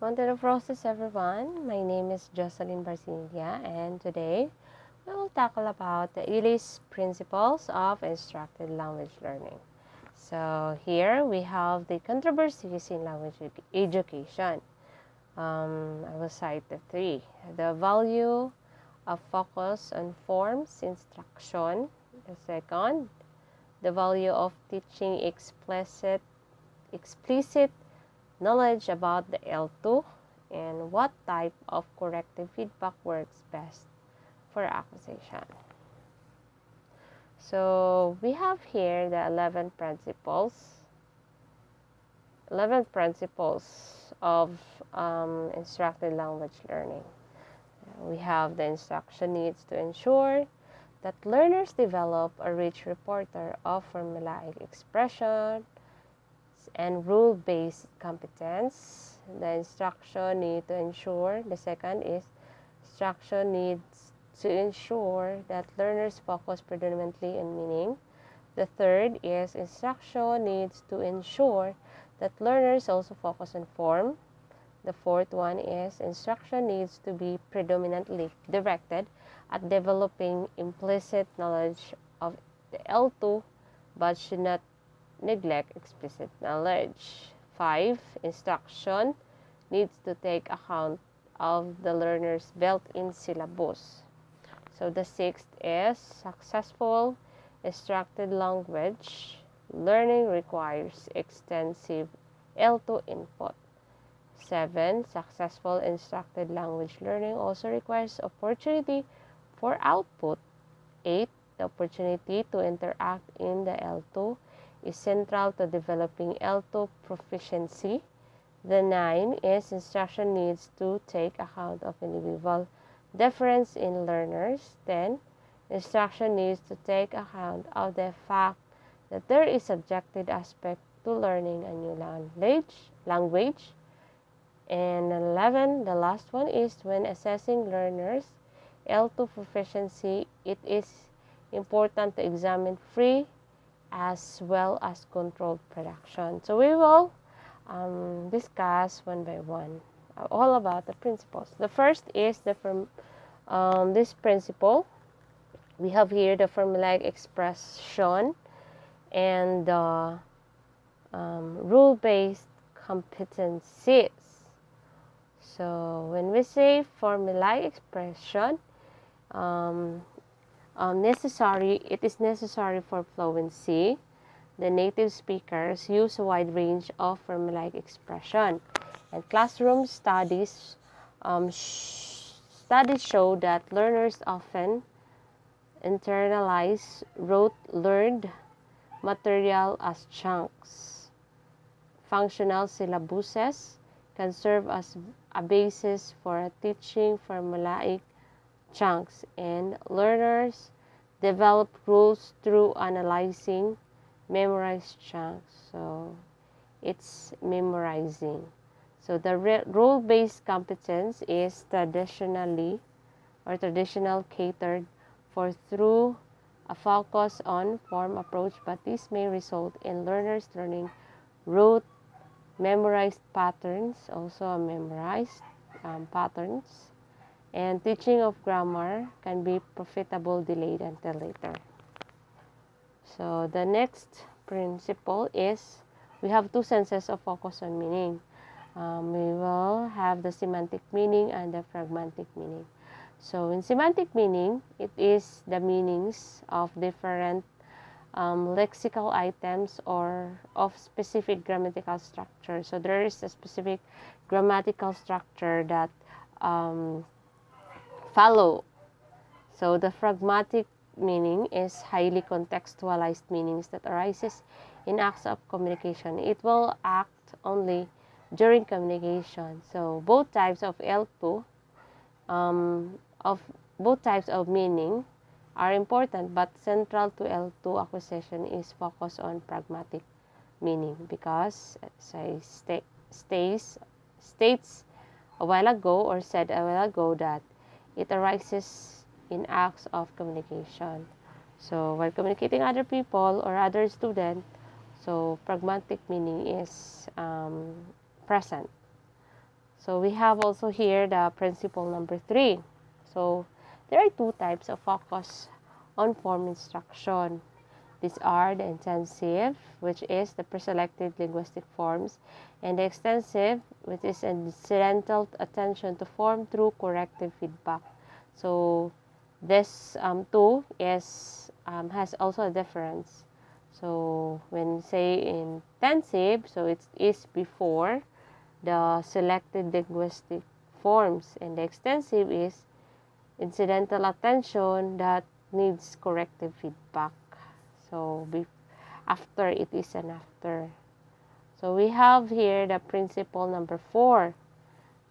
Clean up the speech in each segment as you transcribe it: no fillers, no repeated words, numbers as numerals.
On to the process, everyone. My name is Jocelyn Barcinia, and today we will tackle about the ELLI'S principles of instructed language learning. So here we have the controversies in language education. I will cite the three. The value of focus on forms instruction. The second, the value of teaching explicit knowledge about the L2, and what type of corrective feedback works best for acquisition. So we have here the 11 principles of instructed language learning. We have the instruction needs to ensure that learners develop a rich repertoire of formulaic expression and rule-based competence. The instruction need to ensure, the second is instruction needs to ensure that learners focus predominantly on meaning. The third is instruction needs to ensure that learners also focus on form. The fourth one is instruction needs to be predominantly directed at developing implicit knowledge of the L2 but should not neglect explicit knowledge. 5. Instruction needs to take account of the learner's built-in syllabus. So the sixth is successful instructed language learning requires extensive L2 input. 7. Successful instructed language learning also requires opportunity for output. 8. The opportunity to interact in the L2 is central to developing L2 proficiency. The 9 is instruction needs to take account of individual difference in learners. 10. Instruction needs to take account of the fact that there is subjective aspect to learning a new language. And 11, the last one is when assessing learners' L2 proficiency, it is important to examine free as well as controlled production. So we will discuss one by one all about the principles. The first is this principle. We have here the formulaic expression and the rule-based competencies. So when we say formulaic expression, it is necessary for fluency. The native speakers use a wide range of formulaic expression, and classroom studies show that learners often internalize rote learned material as chunks. Functional syllabuses can serve as a basis for teaching formulaic chunks, and learners develop rules through analyzing memorized chunks. So it's memorizing. So the rule-based competence is traditional catered for through a focus on form approach, but this may result in learners learning rote memorized patterns, patterns, and teaching of grammar can be profitable delayed until later. So the next principle is we have two senses of focus on meaning. We will have the semantic meaning and the pragmatic meaning. So in semantic meaning, it is the meanings of different lexical items or of specific grammatical structure. So there is a specific grammatical structure that follow. So the pragmatic meaning is highly contextualized meanings that arises in acts of communication. It will act only during communication. So both types of L2 both types of meaning are important, but central to L2 acquisition is focus on pragmatic meaning because, as I states a while ago or said a while ago, that it arises in acts of communication. So while communicating other people or other students, so pragmatic meaning is present. So we have also here the principle number 3. So there are 2 types of focus on form instruction. These are the intensive, which is the preselected linguistic forms, and the extensive, which is incidental attention to form through corrective feedback. So this 2 is has also a difference. So when say intensive, so it is before the selected linguistic forms, and the extensive is incidental attention that needs corrective feedback. So after, it is an after. So we have here the principle number 4.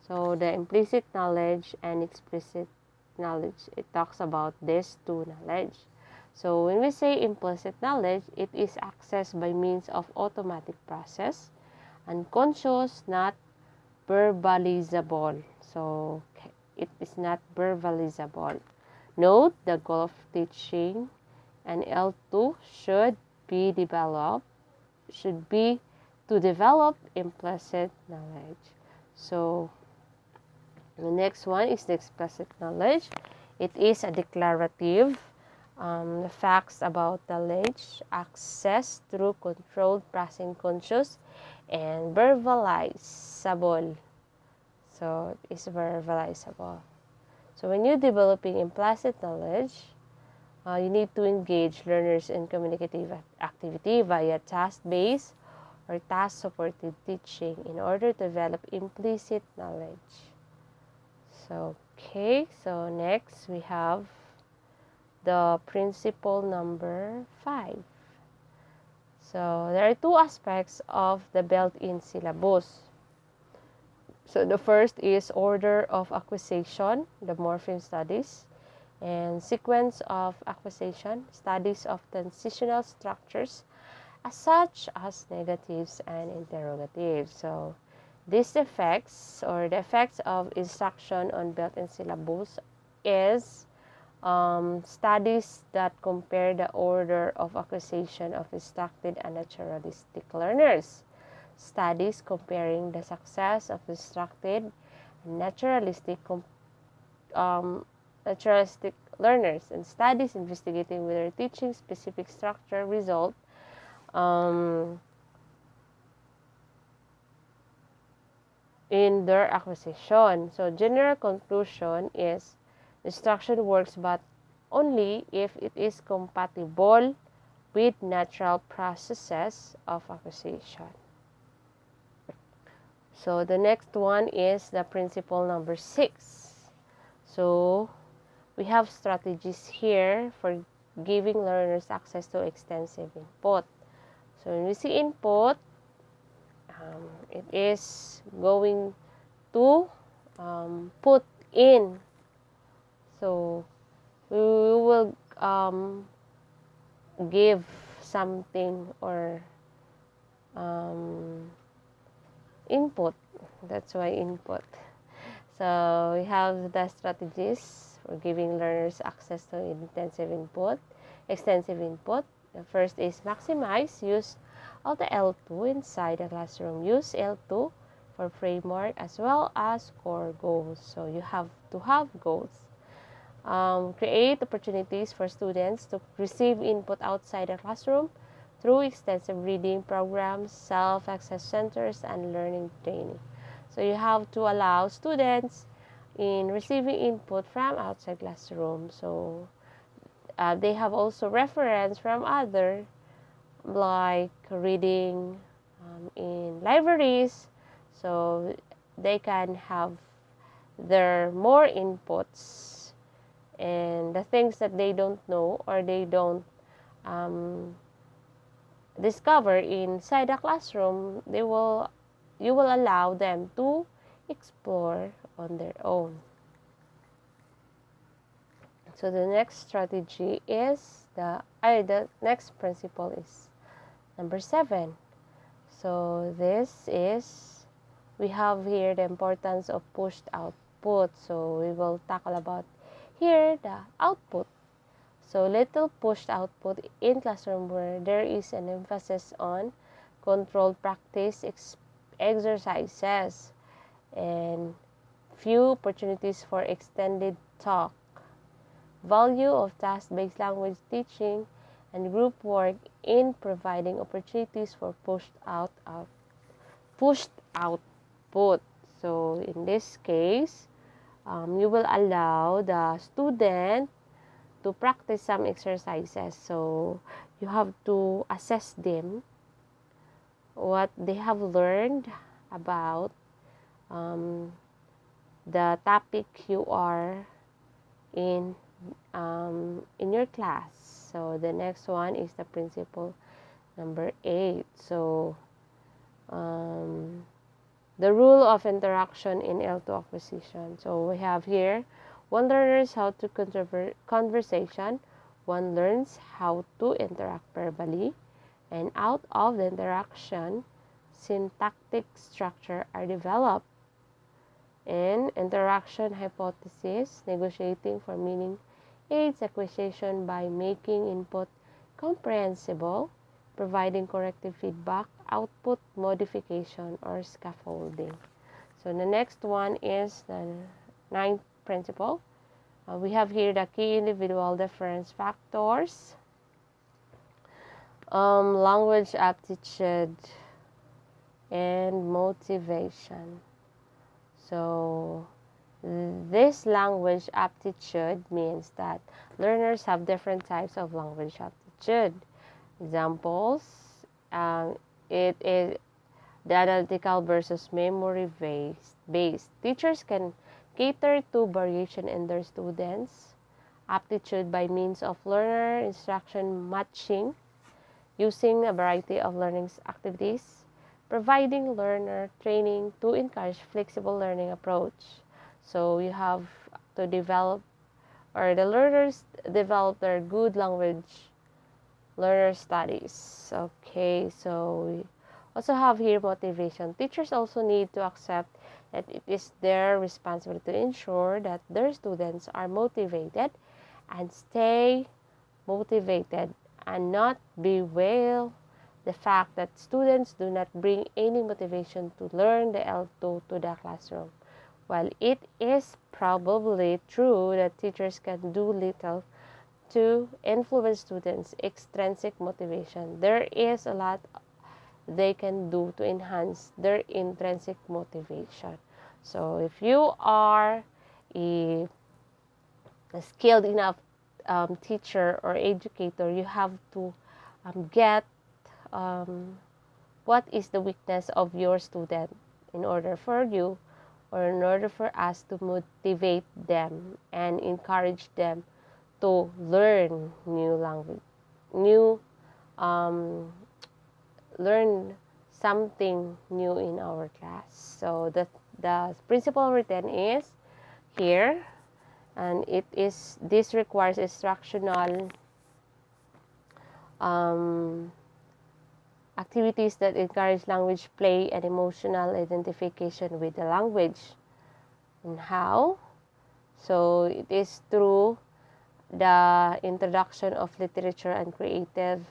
So the implicit knowledge and explicit knowledge, it talks about these 2 knowledge. So when we say implicit knowledge, it is accessed by means of automatic process, unconscious, not verbalizable. So it is not verbalizable. Note the goal of teaching and L2 should be to develop implicit knowledge. So the next one is the explicit knowledge. It is a declarative facts about knowledge accessed through controlled present conscious and verbalizable. So it is verbalizable. So when you're developing implicit knowledge, you need to engage learners in communicative activity via task-based or task-supported teaching in order to develop implicit knowledge. So, so next we have the principle number 5. So there are 2 aspects of the built-in syllabus. So the first is order of acquisition, the morpheme studies, and sequence of acquisition, studies of transitional structures, such as negatives and interrogatives. So these effects, or the effects of instruction on built-in syllabus, is studies that compare the order of acquisition of instructed and naturalistic learners, studies comparing the success of instructed and naturalistic learners, and studies investigating whether teaching specific structure result in their acquisition. So general conclusion is instruction works, but only if it is compatible with natural processes of acquisition. So the next one is the principle number 6. So we have strategies here for giving learners access to extensive input. So when we see input, it is going to put in. So we will give something or input. That's why input. So we have the strategies for giving learners access to extensive input. The first is maximize use of the L2 inside the classroom. Use L2 for framework as well as core goals. So you have to have goals. Create opportunities for students to receive input outside the classroom through extensive reading programs, self-access centers, and learning training. So you have to allow students in receiving input from outside classroom. So they have also reference from other, like reading in libraries. So they can have their more inputs, and the things that they don't know or they don't discover inside the classroom, you will allow them to explore on their own. So the next strategy is the next principle is number 7. So this is, we have here the importance of pushed output. So we will tackle about here the output. So little pushed output in classroom where there is an emphasis on controlled practice exercises and few opportunities for extended talk. Value of task-based language teaching and group work in providing opportunities for pushed output. So in this case, you will allow the student to practice some exercises. So you have to assess them what they have learned about the topic you are in your class. So the next one is the principle number 8. So the rule of interaction in L2 acquisition. So we have here, one learns how to conversation, one learns how to interact verbally, and out of the interaction, syntactic structure are developed. And interaction hypothesis, negotiating for meaning, aids acquisition by making input comprehensible, providing corrective feedback, output modification, or scaffolding. So the next one is the 9th principle. We have here the key individual difference factors, language aptitude, and motivation. So this language aptitude means that learners have different types of language aptitude. Examples, it is the analytical versus memory-based. Teachers can cater to variation in their students' aptitude by means of learner instruction matching, using a variety of learning activities, providing learner training to encourage flexible learning approach. So you have to develop, or the learners develop their good language learner studies. Okay, so we also have here motivation. Teachers also need to accept that it is their responsibility to ensure that their students are motivated and stay motivated, and not bewail the fact that students do not bring any motivation to learn the L2 to the classroom. While it is probably true that teachers can do little to influence students' extrinsic motivation, there is a lot they can do to enhance their intrinsic motivation. So if you are a skilled enough teacher or educator, you have to get what is the weakness of your student in order for you, or in order for us to motivate them and encourage them to learn new language, learn something new in our class. So the principle written is here, and this requires instructional activities that encourage language play and emotional identification with the language. And how? So it is through the introduction of literature and creative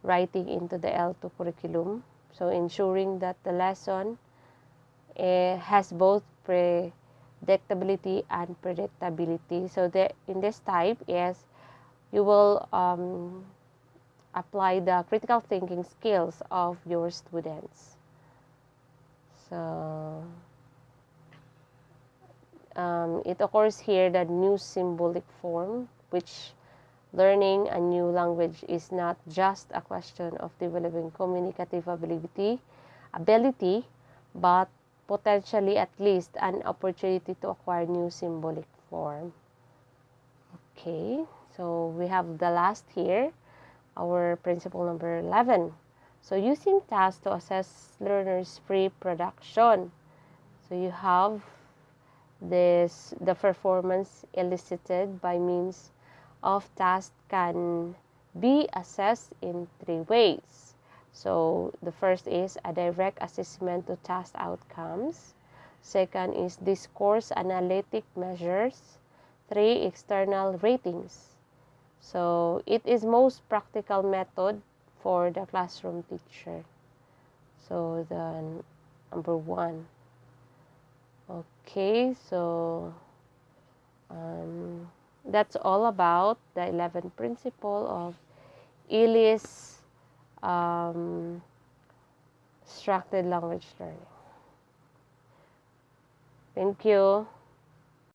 writing into the L2 curriculum. So ensuring that the lesson has both predictability and predictability. So in this type, yes, you will apply the critical thinking skills of your students. So it occurs here the new symbolic form, which learning a new language is not just a question of developing communicative ability, but potentially at least an opportunity to acquire new symbolic form. Okay, so we have the last here, our principle number 11. So using tasks to assess learners' pre-production. So you have the performance elicited by means of tasks can be assessed in 3 ways. So the first is a direct assessment to task outcomes. Second is discourse analytic measures. 3, external ratings. So it is most practical method for the classroom teacher. So the number 1. Okay, so that's all about the 11th principle of ELLI'S structured language learning. Thank you.